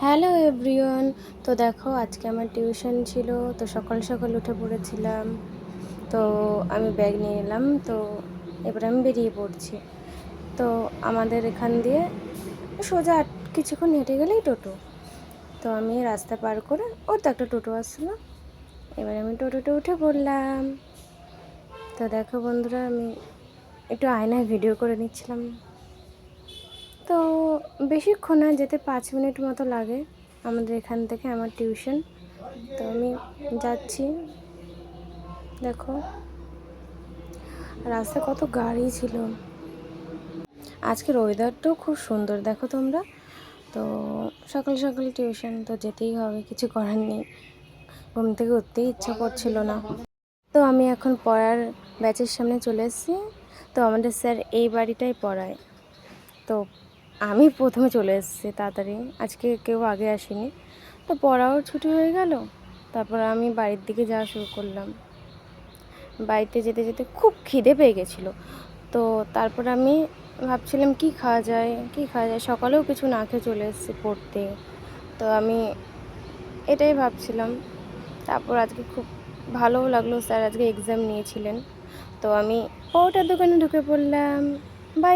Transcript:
Hello everyone. তো দেখো আজকে আমার টিউশন ছিল, তো সকাল সকাল উঠে পড়েছিলাম। তো আমি ব্যাগ নিয়ে নিলাম, তো এবার আমি বেরিয়ে পড়ছি। তো আমাদের এখান দিয়ে সোজা কিছুক্ষণ হেঁটে গেলেই টোটো। তো আমি রাস্তা পার করে ওর তো একটা টোটো আসছিলো, এবার আমি টোটোতে উঠে পড়লাম। তো দেখো বন্ধুরা, আমি একটু আয়নায় ভিডিও করে নিচ্ছিলাম। তো বেশিক্ষণ না, যেতে 5 মিনিট মতো লাগে আমাদের এখান থেকে আমার টিউশন। তো আমি যাচ্ছি, দেখো রাস্তায় কত গাড়ি ছিল। আজকের ওয়েদারটাও খুব সুন্দর, দেখো তোমরা। তো সকাল সকাল টিউশন তো যেতেই হবে, কিছু করার নেই, ঘুম থেকে উঠতেই ইচ্ছা করছিল না। তো আমি এখন পড়ার ব্যাচের সামনে চলে এসেছি। তো আমাদের স্যার এই বাড়িটাই পড়ায়। তো আমি প্রথমে চলে এসেছি তাড়াতাড়ি, আজকে কেউ আগে আসেনি। তো পড়াও ছুটি হয়ে গেল, তারপর আমি বাড়ির দিকে যাওয়া শুরু করলাম। বাড়িতে যেতে যেতে খুব খিদে পেয়ে গেছিলো। তো তারপর আমি ভাবছিলাম কি খাওয়া যায়, সকালেও কিছু না খেয়ে চলে এসেছি পড়তে। তো আমি এটাই ভাবছিলাম। তারপর আজকে খুব ভালোও লাগলো, স্যার আজকে এক্সাম নিয়েছিলেন। তো আমি ওটার দোকানে ঢুকে পড়লাম। বাই।